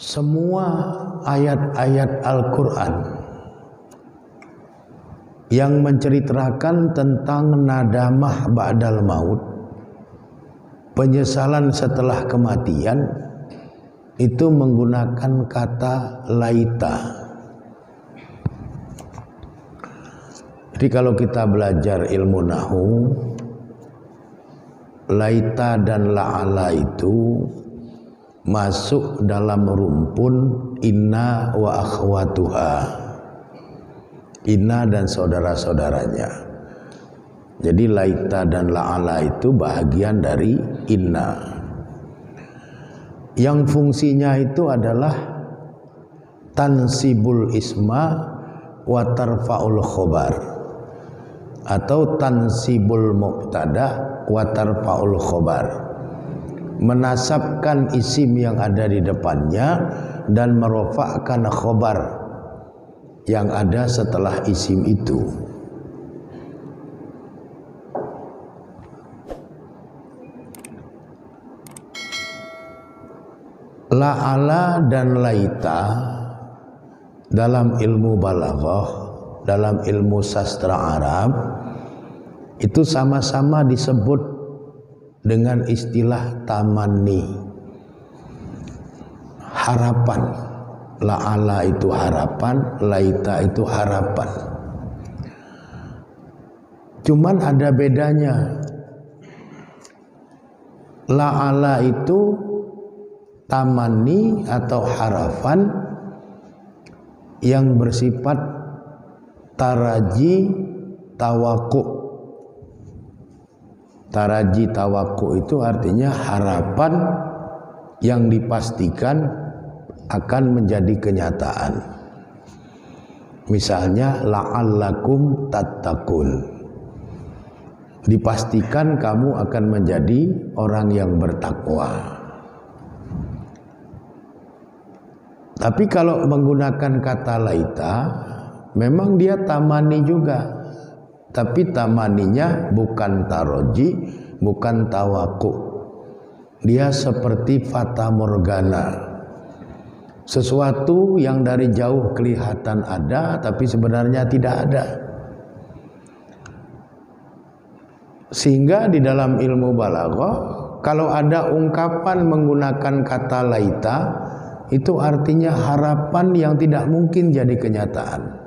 semua ayat-ayat Al-Quran yang menceritakan tentang nadamah ba'dal maut, penyesalan setelah kematian, itu menggunakan kata laita. Jadi kalau kita belajar ilmu nahu, laita dan la'ala itu masuk dalam rumpun inna wa akhwatuha, inna dan saudara-saudaranya. Jadi laita dan la'ala itu bahagian dari inna, yang fungsinya itu adalah tansibul isma wa tarfa'ul khobar, atau tansibul mubtada wa tarfa'ul khobar, menasabkan isim yang ada di depannya dan merofakkan khobar yang ada setelah isim itu. La'ala dan laita dalam ilmu balaghah, dalam ilmu sastra Arab, itu sama-sama disebut dengan istilah tamanni, harapan. La'ala itu harapan, laita itu harapan. Cuman ada bedanya. La'ala itu tamanni atau harapan yang bersifat taraji tawaku. Taraji tawaku itu artinya harapan yang dipastikan akan menjadi kenyataan. Misalnya la'allakum tattaqun, dipastikan kamu akan menjadi orang yang bertakwa. Tapi kalau menggunakan kata laita, memang dia tamani juga, tapi tamaninya bukan taroji, bukan tawaku. Dia seperti fata morgana, sesuatu yang dari jauh kelihatan ada, tapi sebenarnya tidak ada. Sehingga di dalam ilmu balaghah, kalau ada ungkapan menggunakan kata laita, itu artinya harapan yang tidak mungkin jadi kenyataan.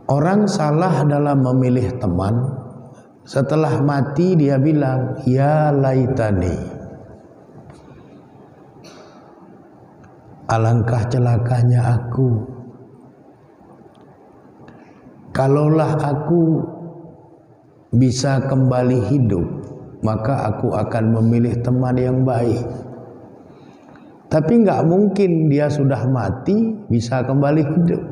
Orang salah dalam memilih teman, setelah mati dia bilang, ya laitani, alangkah celakanya aku. Kalaulah aku bisa kembali hidup, maka aku akan memilih teman yang baik. Tapi nggak mungkin dia sudah mati bisa kembali hidup.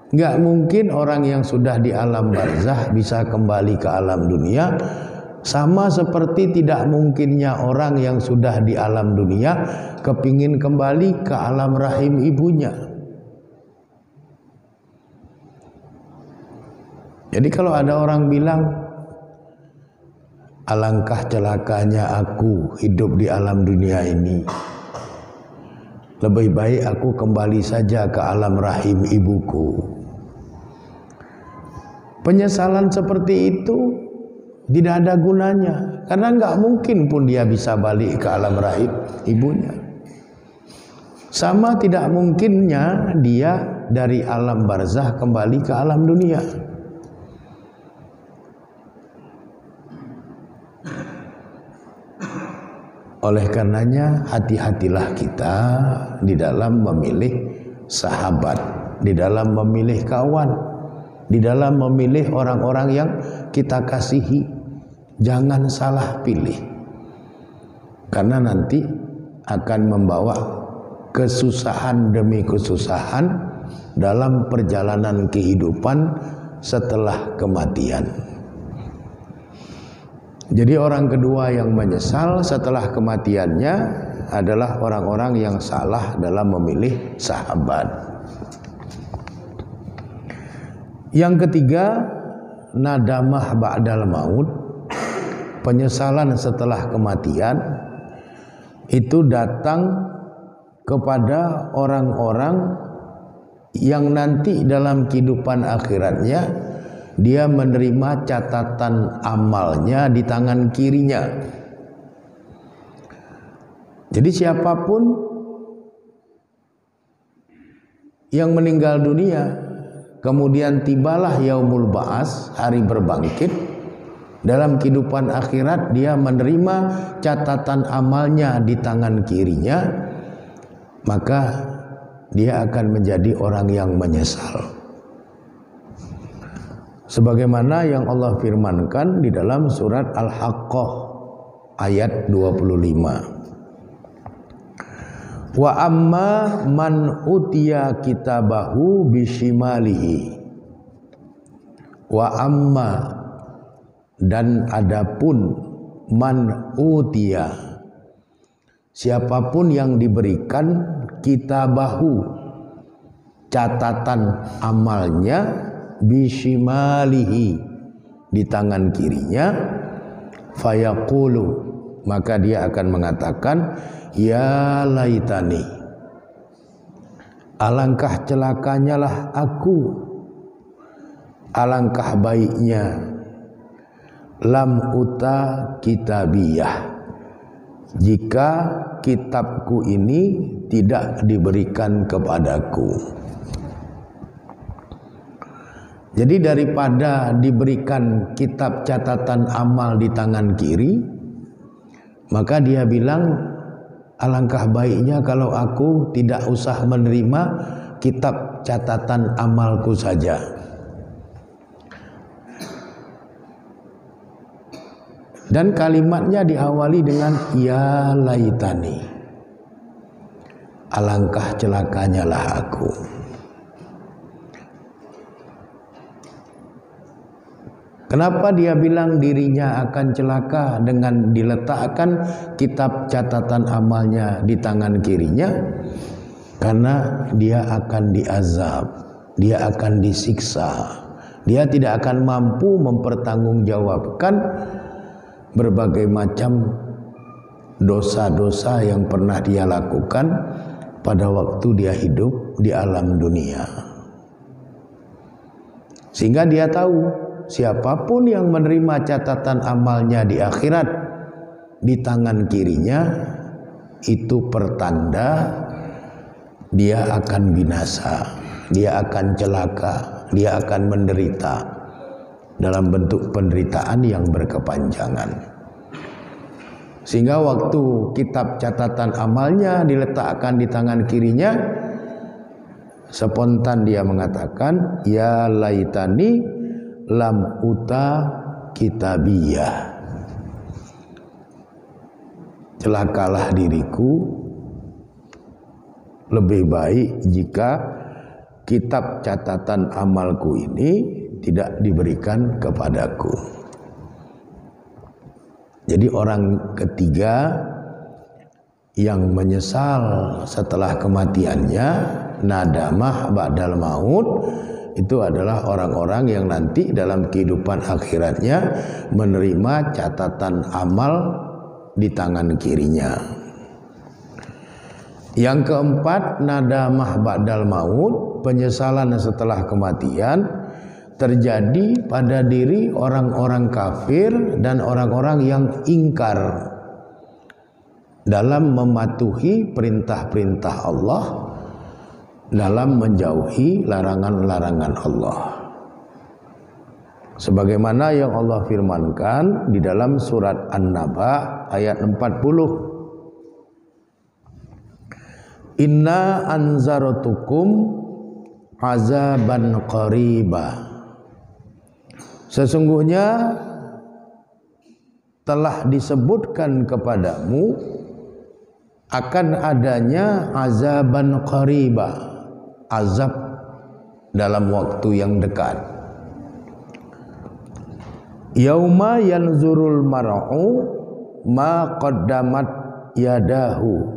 Nggak mungkin orang yang sudah di alam barzah bisa kembali ke alam dunia. Sama seperti tidak mungkinnya orang yang sudah di alam dunia kepingin kembali ke alam rahim ibunya. Jadi kalau ada orang bilang, alangkah celakanya aku hidup di alam dunia ini, lebih baik aku kembali saja ke alam rahim ibuku. Penyesalan seperti itu tidak ada gunanya, karena nggak mungkin pun dia bisa balik ke alam rahim ibunya. Sama tidak mungkinnya dia dari alam barzah kembali ke alam dunia. Oleh karenanya hati-hatilah kita di dalam memilih sahabat, di dalam memilih kawan, di dalam memilih orang-orang yang kita kasihi. Jangan salah pilih, karena nanti akan membawa kesusahan demi kesusahan dalam perjalanan kehidupan setelah kematian. Jadi orang kedua yang menyesal setelah kematiannya adalah orang-orang yang salah dalam memilih sahabat. Yang ketiga, nadamah ba'dal maut, penyesalan setelah kematian, itu datang kepada orang-orang yang nanti dalam kehidupan akhiratnya dia menerima catatan amalnya di tangan kirinya. Jadi siapapun yang meninggal dunia kemudian tibalah yaumul ba'ats, hari berbangkit, dalam kehidupan akhirat dia menerima catatan amalnya di tangan kirinya, maka dia akan menjadi orang yang menyesal. Sebagaimana yang Allah firmankan di dalam surat Al-Haqqah ayat 25. Wa amma man utiya kitabahu bishimalihi. Wa amma, dan adapun man utiya, siapapun yang diberikan kitabahu, catatan amalnya, bishimalihi, di tangan kirinya, fayaqulu, maka dia akan mengatakan, ya laitani, alangkah celakanya lah aku, alangkah baiknya, lam uta kitabiyah, jika kitabku ini tidak diberikan kepadaku. Jadi daripada diberikan kitab catatan amal di tangan kiri, maka dia bilang, alangkah baiknya kalau aku tidak usah menerima kitab catatan amalku saja. Dan kalimatnya diawali dengan ya laitani, alangkah celakanya lah aku. Kenapa dia bilang dirinya akan celaka dengan diletakkan kitab catatan amalnya di tangan kirinya? Karena dia akan diazab, dia akan disiksa, dia tidak akan mampu mempertanggungjawabkan berbagai macam dosa-dosa yang pernah dia lakukan pada waktu dia hidup di alam dunia. Sehingga dia tahu, siapapun yang menerima catatan amalnya di akhirat di tangan kirinya, itu pertanda dia akan binasa, dia akan celaka, dia akan menderita dalam bentuk penderitaan yang berkepanjangan. Sehingga waktu kitab catatan amalnya diletakkan di tangan kirinya, spontan dia mengatakan, ya laitani lam uta kitabiyah, celakalah diriku, lebih baik jika kitab catatan amalku ini tidak diberikan kepadaku. Jadi orang ketiga yang menyesal setelah kematiannya, nadamah ba'dal maut, itu adalah orang-orang yang nanti dalam kehidupan akhiratnya menerima catatan amal di tangan kirinya. Yang keempat, nadamah ba'dal maut, penyesalan setelah kematian, terjadi pada diri orang-orang kafir dan orang-orang yang ingkar dalam mematuhi perintah-perintah Allah, dalam menjauhi larangan-larangan Allah. Sebagaimana yang Allah firmankan di dalam surat An-Naba ayat 40. Inna anzartukum azaban qariba. Sesungguhnya telah disebutkan kepadamu akan adanya azaban qariba, azab dalam waktu yang dekat. Yauma yanzurul mar'u ma qaddamat yadahu,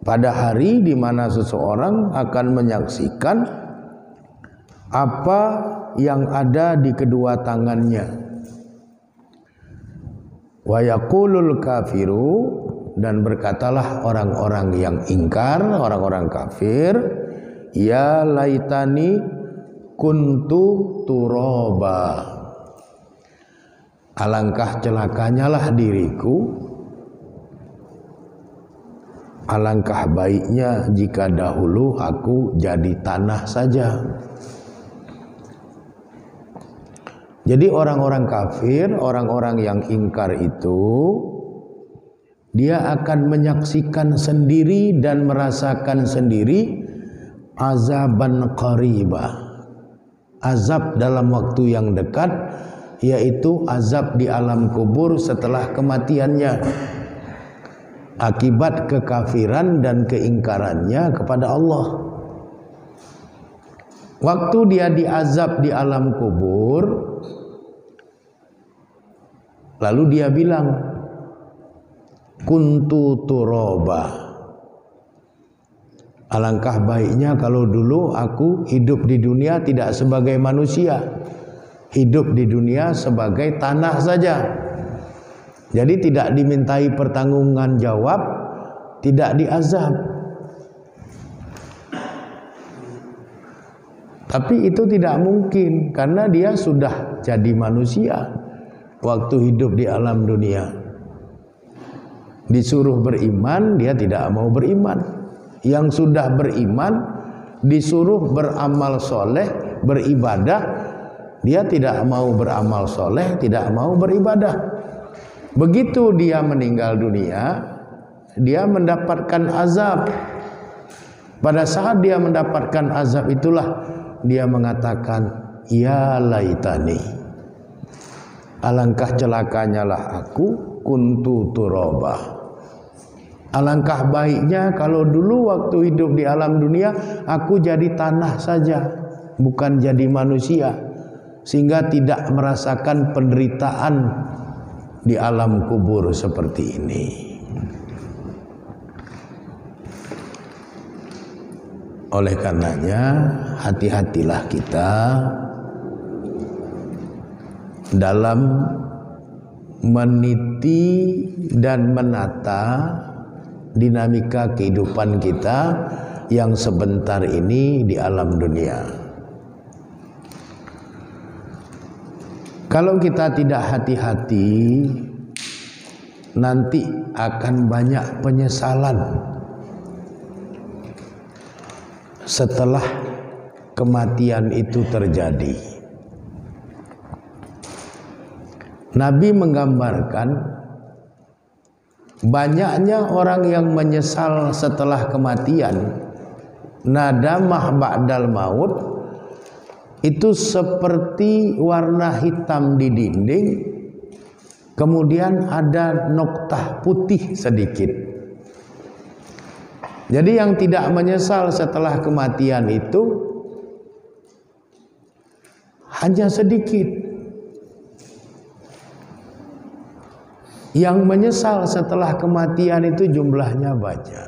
pada hari di mana seseorang akan menyaksikan apa yang ada di kedua tangannya. Wa yaqulul kafiru, dan berkatalah orang-orang yang ingkar, orang-orang kafir, ya laitani kuntu turaba. Alangkah celakanya lah diriku, alangkah baiknya jika dahulu aku jadi tanah saja. Jadi orang-orang kafir, orang-orang yang ingkar itu, dia akan menyaksikan sendiri dan merasakan sendiri azaban qaribah, azab dalam waktu yang dekat, yaitu azab di alam kubur setelah kematiannya, akibat kekafiran dan keingkarannya kepada Allah. Waktu dia diazab di alam kubur, lalu dia bilang, kuntu turaba. Alangkah baiknya kalau dulu aku hidup di dunia tidak sebagai manusia, hidup di dunia sebagai tanah saja. Jadi tidak dimintai pertanggungjawaban jawab, tidak diazab. Tapi itu tidak mungkin karena dia sudah jadi manusia waktu hidup di alam dunia. Disuruh beriman, dia tidak mau beriman. Yang sudah beriman disuruh beramal soleh, beribadah, dia tidak mau beramal soleh, tidak mau beribadah. Begitu dia meninggal dunia, dia mendapatkan azab. Pada saat dia mendapatkan azab itulah dia mengatakan, ya laitani, alangkah celakanya lah aku kuntu turaba. Alangkah baiknya kalau dulu waktu hidup di alam dunia aku jadi tanah saja, bukan jadi manusia, sehingga tidak merasakan penderitaan di alam kubur seperti ini. Oleh karenanya hati-hatilah kita dalam meniti dan menata dinamika kehidupan kita yang sebentar ini di alam dunia. Kalau kita tidak hati-hati, nanti akan banyak penyesalan setelah kematian itu terjadi. Nabi menggambarkan banyaknya orang yang menyesal setelah kematian. Nadamah ba'dal maut itu seperti warna hitam di dinding, kemudian ada noktah putih sedikit. Jadi yang tidak menyesal setelah kematian itu hanya sedikit. Yang menyesal setelah kematian itu jumlahnya banyak.